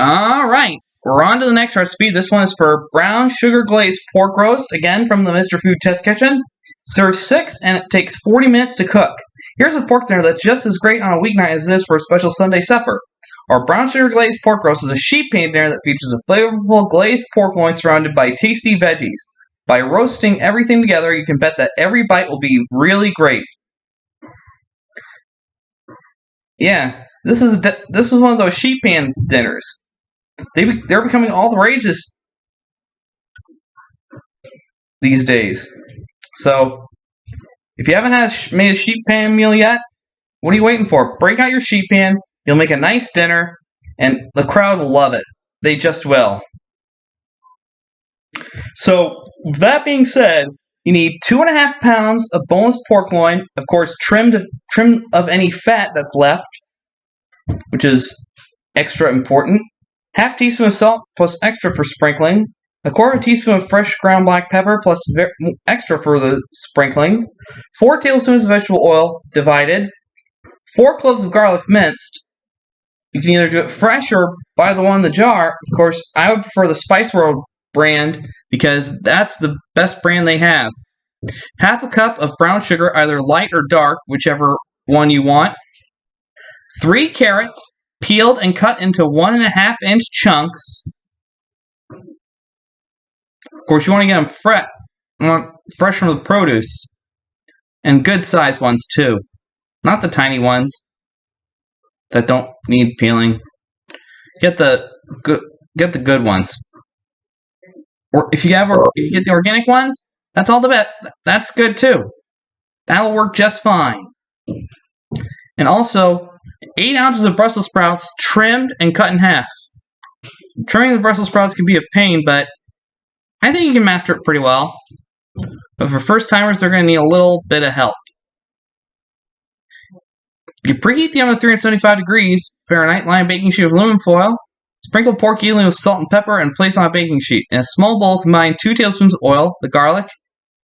Alright, we're on to the next recipe. This one is for brown sugar glazed pork roast, again from the Mr. Food Test Kitchen. Serve 6 and it takes 40 minutes to cook. Here's a pork dinner that's just as great on a weeknight as it is for a special Sunday supper. Our brown sugar glazed pork roast is a sheet pan dinner that features a flavorful glazed pork loin surrounded by tasty veggies. By roasting everything together, you can bet that every bite will be really great. Yeah, this is one of those sheet pan dinners. They're becoming all the rages these days. So, if you haven't made a sheet pan meal yet, what are you waiting for? Break out your sheet pan. You'll make a nice dinner, and the crowd will love it. They just will. So, with that being said, you need 2.5 pounds of boneless pork loin, of course, trimmed of any fat that's left, which is extra important. Half teaspoon of salt plus extra for sprinkling. A quarter of a teaspoon of fresh ground black pepper plus extra for the sprinkling. 4 tablespoons of vegetable oil divided. 4 cloves of garlic minced. You can either do it fresh or buy the one in the jar. Of course, I would prefer the Spice World brand because that's the best brand they have. Half a cup of brown sugar, either light or dark, whichever one you want. 3 carrots, peeled and cut into 1.5-inch chunks. Of course, you want to get them fresh from the produce. And good sized ones, too. Not the tiny ones that don't need peeling. Get the good ones. Or if you get the organic ones, that's all the best. That's good, too. That'll work just fine. And also, 8 ounces of Brussels sprouts trimmed and cut in half. Trimming the Brussels sprouts can be a pain, but I think you can master it pretty well. But for first timers, they're going to need a little bit of help. You preheat the oven at 375 degrees Fahrenheit, line a baking sheet with aluminum foil. Sprinkle pork evenly with salt and pepper and place on a baking sheet. In a small bowl, combine 2 tablespoons of oil, the garlic,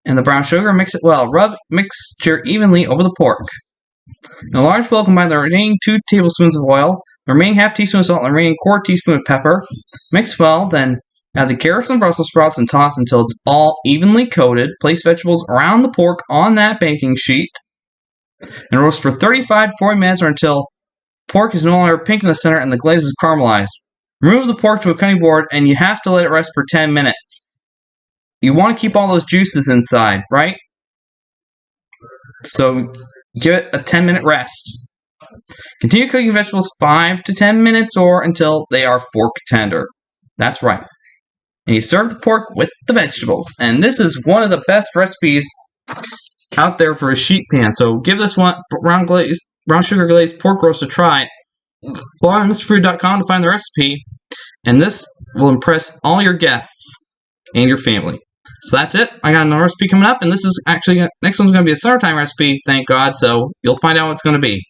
and the brown sugar. Mix it well. Rub mixture evenly over the pork. In a large bowl, combine the remaining 2 tablespoons of oil, the remaining half teaspoon of salt, and the remaining quarter teaspoon of pepper. Mix well, then add the carrots and Brussels sprouts and toss until it's all evenly coated. Place vegetables around the pork on that baking sheet. And roast for 35 to 40 minutes or until pork is no longer pink in the center and the glaze is caramelized. Remove the pork to a cutting board and you have to let it rest for 10 minutes. You want to keep all those juices inside, right? So give it a 10-minute rest. Continue cooking vegetables 5 to 10 minutes or until they are fork tender. That's right. And you serve the pork with the vegetables. And this is one of the best recipes out there for a sheet pan. So give this one brown sugar glazed pork roast a try. Go on MrFood.com to find the recipe. And this will impress all your guests and your family. So that's it. I got another recipe coming up, and this is actually next one's going to be a summertime recipe, thank God. So you'll find out what it's going to be.